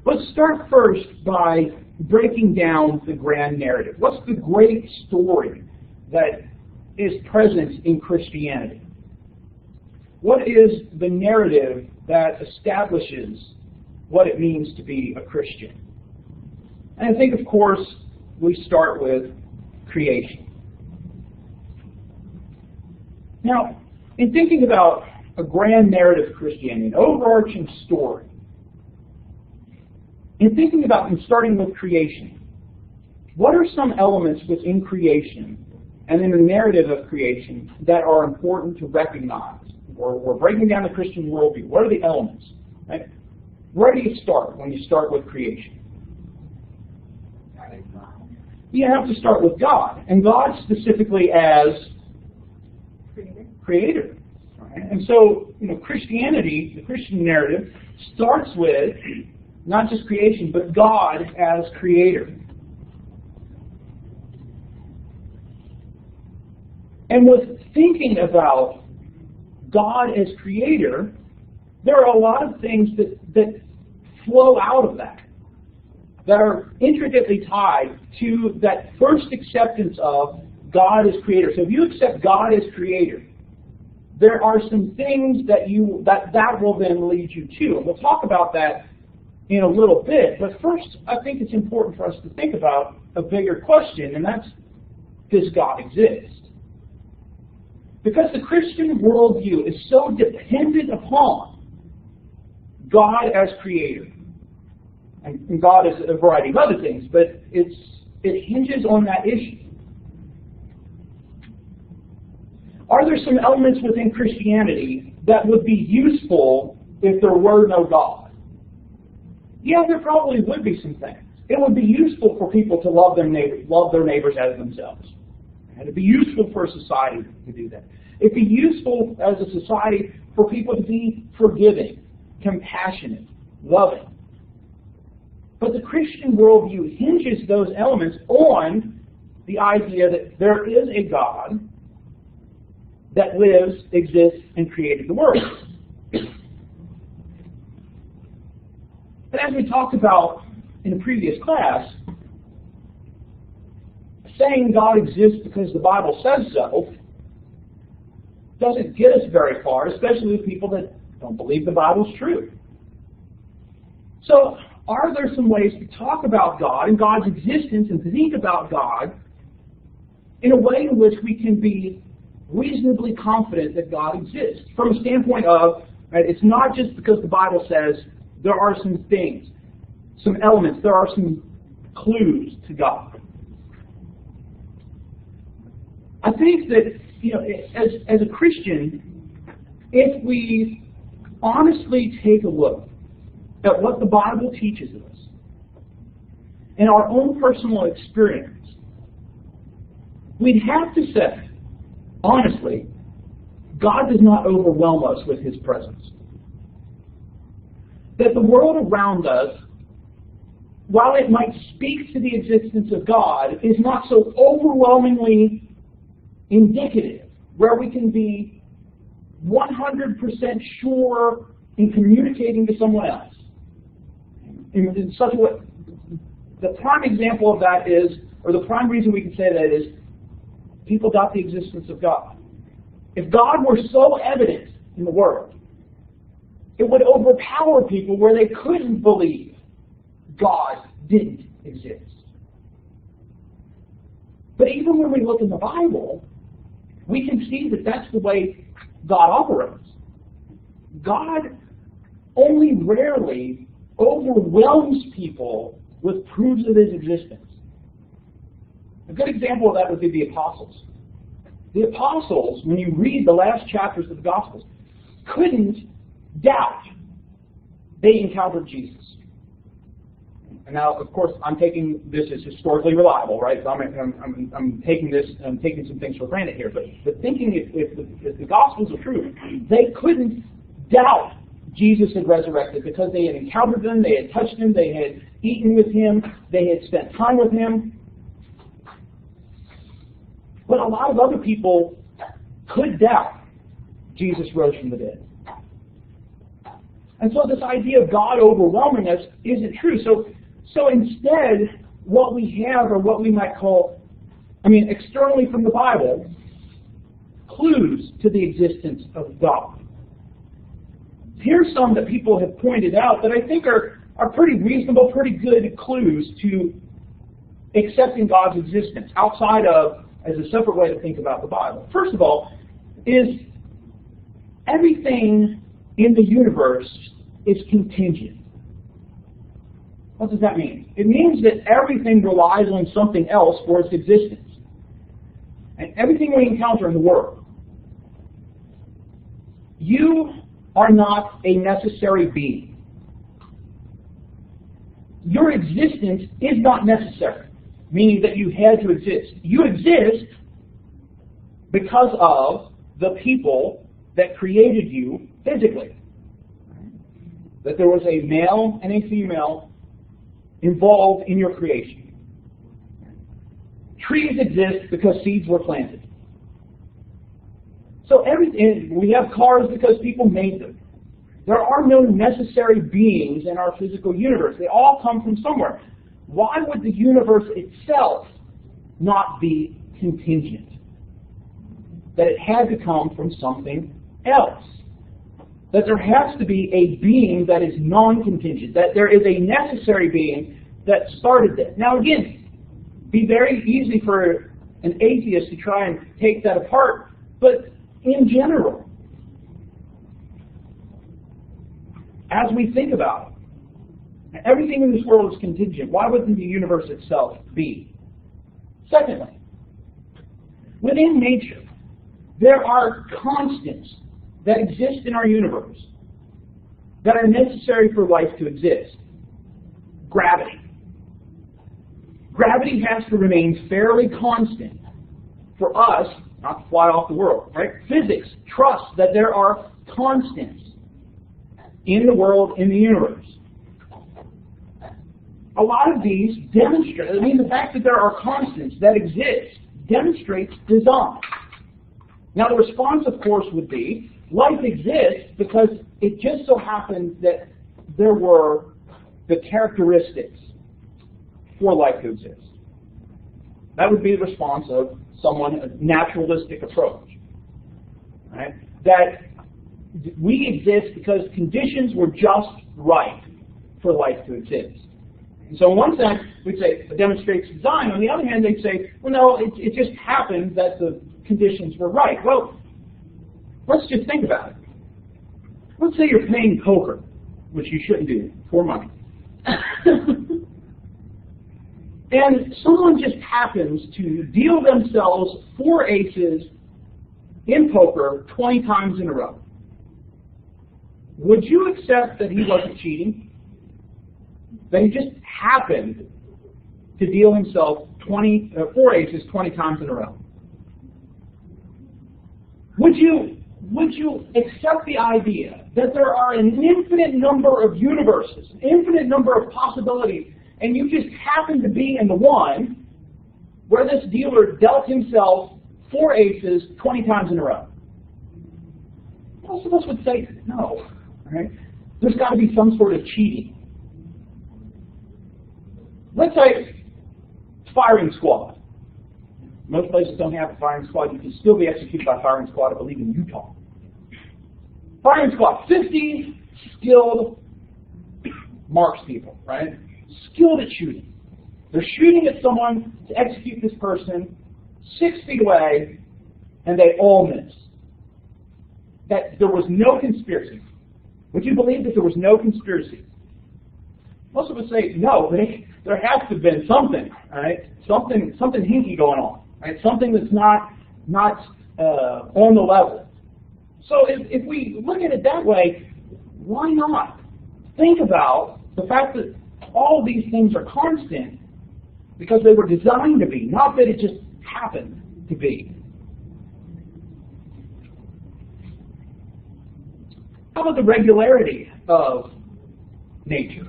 Let's start first by breaking down the grand narrative. What's the great story that is present in Christianity? What is the narrative that establishes what it means to be a Christian? And I think, of course, we start with creation. Now, in thinking about a grand narrative of Christianity, an overarching story, in thinking about and starting with creation, what are some elements within creation and in the narrative of creation that are important to recognize? We're breaking down the Christian worldview. What are the elements? Right? Where do you start when you start with creation? You have to start with God, and God specifically as Creator. Right? And so, Christianity, the Christian narrative, starts with not just creation, but God as Creator. And with thinking about God as Creator, there are a lot of things that flow out of that are intricately tied to that first acceptance of God as Creator. So if you accept God as Creator, there are some things that will then lead you to. And we'll talk about that in a little bit. But first, I think it's important for us to think about a bigger question, and that's, does God exist? Because the Christian worldview is so dependent upon God as Creator. And God is a variety of other things, but it hinges on that issue. Are there some elements within Christianity that would be useful if there were no God? Yeah, there probably would be some things. It would be useful for people to love their neighbors as themselves. And it'd be useful for a society to do that. It'd be useful as a society for people to be forgiving, compassionate, loving. But the Christian worldview hinges those elements on the idea that there is a God that lives, exists, and created the world. But as we talked about in a previous class, saying God exists because the Bible says so doesn't get us very far, especially with people that don't believe the Bible's true. So, are there some ways to talk about God and God's existence and to think about God in a way in which we can be reasonably confident that God exists? From a standpoint of, right, it's not just because the Bible says, there are some things, some elements, there are some clues to God. I think that, as a Christian, if we honestly take a look at what the Bible teaches us in our own personal experience, we'd have to say, honestly, God does not overwhelm us with His presence. That the world around us, while it might speak to the existence of God, is not so overwhelmingly indicative, where we can be 100% sure in communicating to someone else. In such a way, the prime example of that is, or the prime reason we can say that is, people doubt the existence of God. If God were so evident in the world, it would overpower people where they couldn't believe God didn't exist. But even when we look in the Bible, we can see that that's the way God operates. God only rarely overwhelms people with proofs of His existence. A good example of that would be the apostles. The apostles, when you read the last chapters of the Gospels, couldn't doubt they encountered Jesus. And now, of course, I'm taking this as historically reliable, right? So I'm taking some things for granted here. But thinking if the Gospels are true, they couldn't doubt Jesus had resurrected because they had encountered Him, they had touched Him, they had eaten with Him, they had spent time with Him. But a lot of other people could doubt Jesus rose from the dead. And so this idea of God overwhelming us isn't true. So instead, what we have are what we might call, externally from the Bible, clues to the existence of God. Here's some that people have pointed out that I think are pretty reasonable, pretty good clues to accepting God's existence outside of, as a separate way to think about the Bible. First of all, is everything in the universe is contingent. What does that mean? It means that everything relies on something else for its existence. And everything we encounter in the world. You are not a necessary being. Your existence is not necessary, meaning that you had to exist. You exist because of the people that created you physically. That there was a male and a female involved in your creation. Trees exist because seeds were planted. So we have cars because people made them. There are no necessary beings in our physical universe. They all come from somewhere. Why would the universe itself not be contingent? That it had to come from something else. That there has to be a being that is non-contingent. That there is a necessary being that started this. Now again, it'd be very easy for an atheist to try and take that apart, but in general, as we think about it, everything in this world is contingent. Why wouldn't the universe itself be? Secondly, within nature, there are constants that exist in our universe that are necessary for life to exist. Gravity. Gravity has to remain fairly constant for us not to fly off the world, right? Physics trusts that there are constants in the world, in the universe. A lot of these demonstrate, the fact that there are constants that exist demonstrates design. Now the response, of course, would be, life exists because it just so happens that there were the characteristics for life to exist. That would be the response of someone, a naturalistic approach. Right? That we exist because conditions were just right for life to exist. And so in one sense, we'd say it demonstrates design. On the other hand, they'd say, well, no, it just happened that the conditions were right. Well, let's just think about it. Let's say you're playing poker, which you shouldn't do, for money. And someone just happens to deal themselves 4 aces in poker 20 times in a row. Would you accept that he wasn't cheating? That he just happened to deal himself 4 aces 20 times in a row? Would you accept the idea that there are an infinite number of universes, an infinite number of possibilities, and you just happen to be in the one where this dealer dealt himself 4 aces 20 times in a row? Most of us would say no. Right? There's got to be some sort of cheating. Let's say firing squad. Most places don't have a firing squad. You can still be executed by firing squad, I believe, in Utah. Firing squad, 50 skilled markspeople, right? Skilled at shooting. They're shooting at someone to execute this person 6 feet away, and they all miss. That there was no conspiracy. Would you believe that there was no conspiracy? Most of us say no. There has to have been something, right? Something hinky going on, right? Something that's not on the level. So if we look at it that way, why not think about the fact that all these things are constant because they were designed to be, not that it just happened to be. How about the regularity of nature?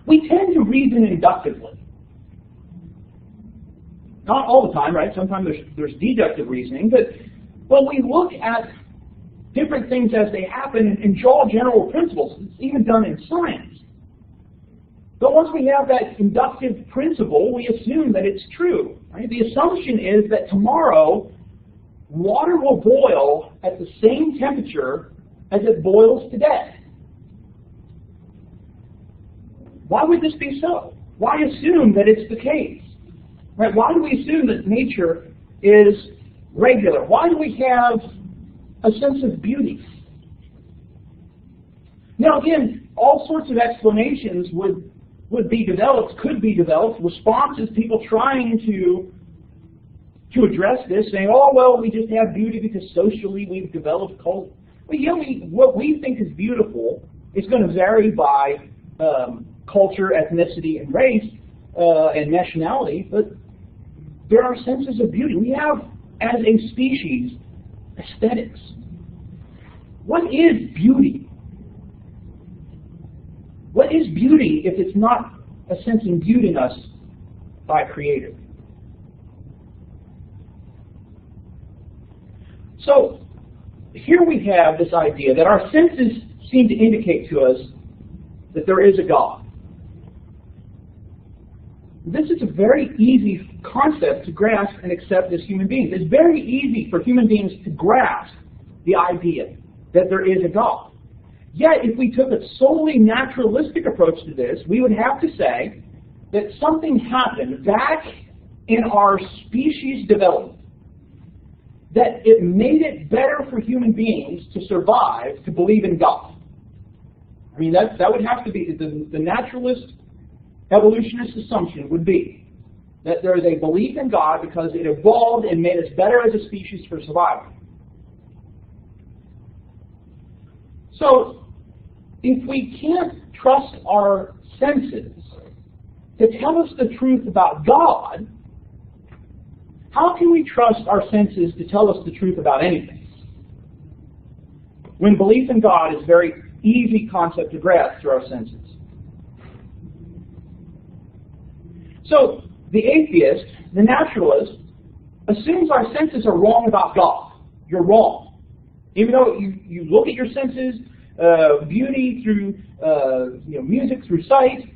We tend to reason inductively. Not all the time, right? Sometimes there's deductive reasoning, but when we look at different things as they happen and draw general principles. It's even done in science. But once we have that inductive principle, we assume that it's true. Right? The assumption is that tomorrow, water will boil at the same temperature as it boils today. Why would this be so? Why assume that it's the case? Right? Why do we assume that nature is regular? Why do we have a sense of beauty? Now again, all sorts of explanations would be developed, could be developed, responses, people trying to address this, saying, oh, well, we just have beauty because socially we've developed culture. Well, yeah, what we think is beautiful is going to vary by culture, ethnicity, and race, and nationality, but there are senses of beauty. We have, as a species, aesthetics. What is beauty? What is beauty if it's not a sense imbued in us by a Creator? So here we have this idea that our senses seem to indicate to us that there is a God. This is a very easy concept to grasp and accept as human beings. It's very easy for human beings to grasp the idea that there is a God. Yet, if we took a solely naturalistic approach to this, we would have to say that something happened back in our species development, that it made it better for human beings to survive, to believe in God. I mean, that would have to be, the naturalist evolutionist assumption would be that there is a belief in God because it evolved and made us better as a species for survival. So, if we can't trust our senses to tell us the truth about God, how can we trust our senses to tell us the truth about anything? When belief in God is a very easy concept to grasp through our senses. So, the atheist, the naturalist, assumes our senses are wrong about God. You're wrong. Even though you look at your senses, beauty through music, through sight,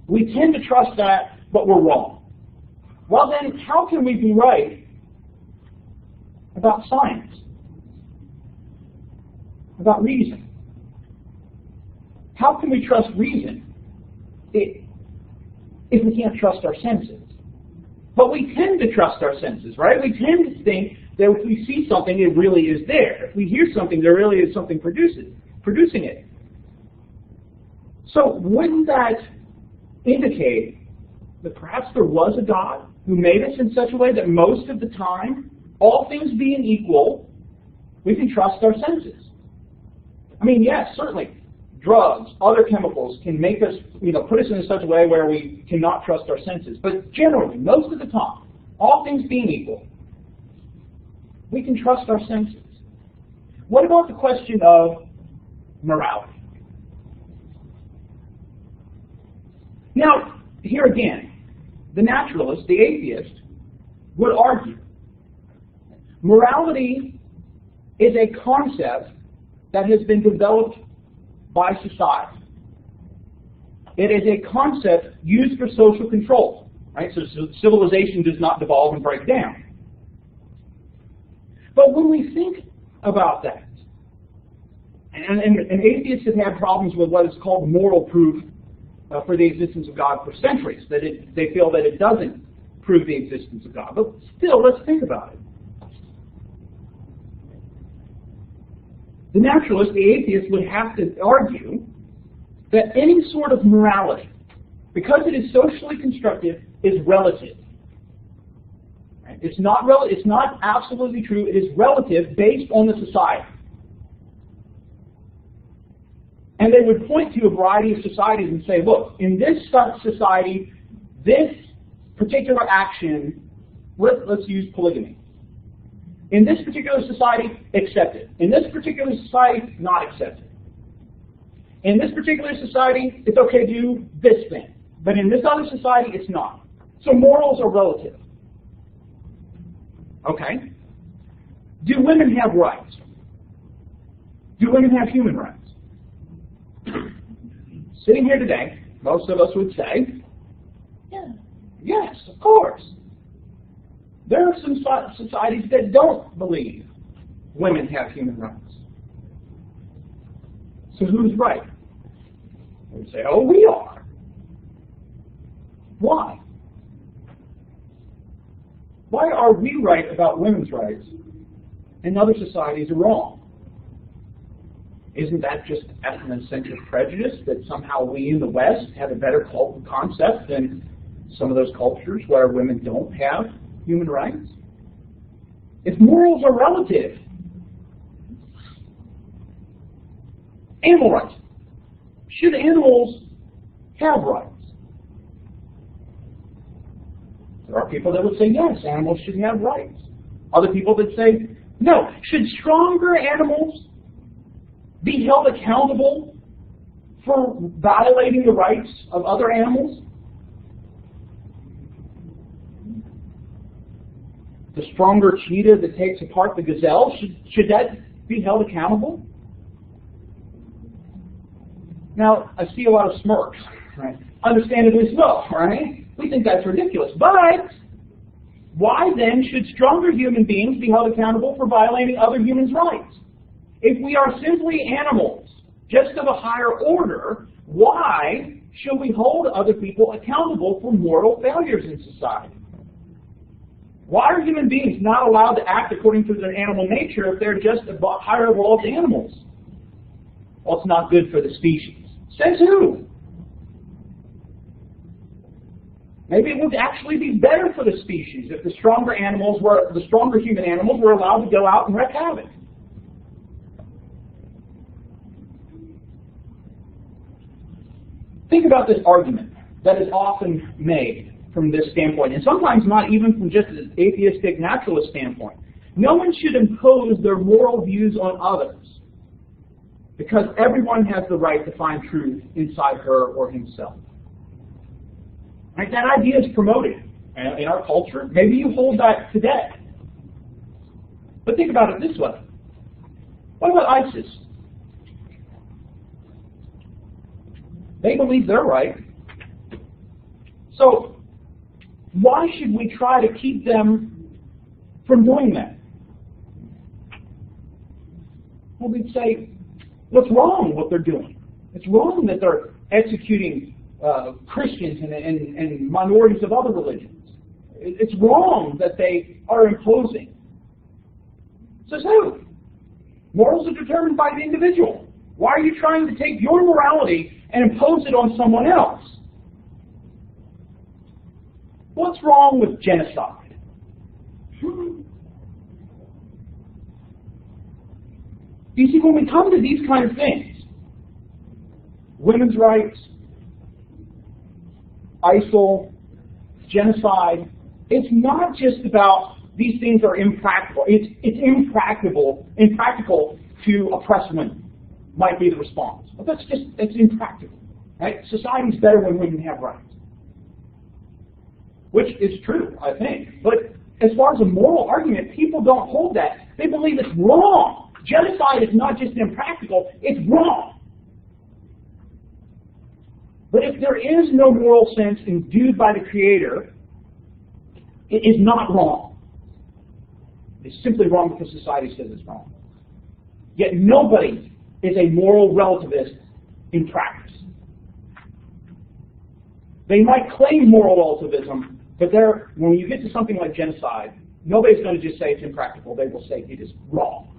we tend to trust that, but we're wrong. Well then, how can we be right about science? About reason? How can we trust reason if we can't trust our senses? But we tend to trust our senses, right? We tend to think that if we see something, it really is there. If we hear something, there really is something producing it. So wouldn't that indicate that perhaps there was a God who made us in such a way that most of the time, all things being equal, we can trust our senses? I mean, yes, certainly, drugs, other chemicals can make us, put us in such a way where we cannot trust our senses. But generally, most of the time, all things being equal, we can trust our senses. What about the question of morality? Now, here again, the naturalist, the atheist, would argue morality is a concept that has been developed by society. It is a concept used for social control, right? So civilization does not devolve and break down. But when we think about that, and atheists have had problems with what is called moral proof for the existence of God for centuries, that they feel that it doesn't prove the existence of God. But still, let's think about it. The naturalist, the atheist, would have to argue that any sort of morality, because it is socially constructed, is relative. Right? It's not absolutely true. It is relative based on the society. And they would point to a variety of societies and say, look, in this society, this particular action, let's use polygamy. In this particular society, accepted. In this particular society, not accepted. In this particular society, it's okay to do this thing. But in this other society, it's not. So morals are relative. Okay? Do women have rights? Do women have human rights? Sitting here today, most of us would say, yeah, yes, of course. There are some societies that don't believe women have human rights. So who's right? We say, oh, we are. Why? Why are we right about women's rights and other societies are wrong? Isn't that just an essential prejudice that somehow we in the West have a better concept than some of those cultures where women don't have human rights? If morals are relative, animal rights. Should animals have rights? There are people that would say, yes, animals should have rights. Other people that say, no. Should stronger animals be held accountable for violating the rights of other animals? The stronger cheetah that takes apart the gazelle, should that be held accountable? Now, I see a lot of smirks, right? Understandably so, right? We think that's ridiculous. But why then should stronger human beings be held accountable for violating other humans' rights? If we are simply animals, just of a higher order, why should we hold other people accountable for moral failures in society? Why are human beings not allowed to act according to their animal nature if they're just a higher evolved animals? Well, it's not good for the species. Says who? Maybe it would actually be better for the species if the stronger human animals were allowed to go out and wreak havoc. Think about this argument that is often made from this standpoint, and sometimes not even from just an atheistic naturalist standpoint. No one should impose their moral views on others because everyone has the right to find truth inside her or himself. Right? That idea is promoted in our culture. Maybe you hold that today. But think about it this way. What about ISIS? They believe they're right. So why should we try to keep them from doing that? Well, we'd say, what's wrong with what they're doing? It's wrong that they're executing Christians and minorities of other religions. It's wrong that they are imposing. Says who? Morals are determined by the individual. Why are you trying to take your morality and impose it on someone else? What's wrong with genocide? You see, when we come to these kind of things, women's rights, ISIL, genocide, it's not just about these things are impractical. It's impractical to oppress women, might be the response. But it's impractical. Right? Society's better when women have rights. Which is true, I think. But as far as a moral argument, people don't hold that. They believe it's wrong. Genocide is not just impractical, it's wrong. But if there is no moral sense endued by the Creator, it is not wrong. It's simply wrong because society says it's wrong. Yet nobody is a moral relativist in practice. They might claim moral relativism, but when you get to something like genocide, nobody's going to just say it's impractical. They will say it is wrong.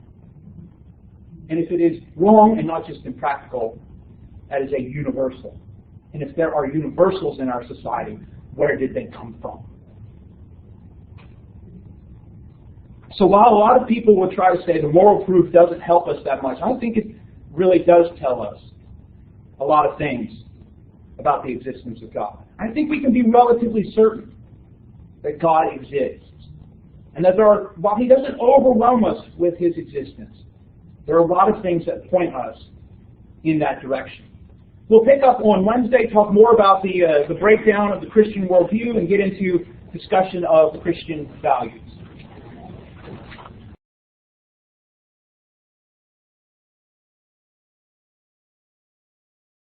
And if it is wrong and not just impractical, that is a universal. And if there are universals in our society, where did they come from? So while a lot of people will try to say the moral proof doesn't help us that much, I think it really does tell us a lot of things about the existence of God. I think we can be relatively certain that God exists. And that while He doesn't overwhelm us with His existence, there are a lot of things that point us in that direction. We'll pick up on Wednesday, talk more about the breakdown of the Christian worldview, and get into discussion of Christian values.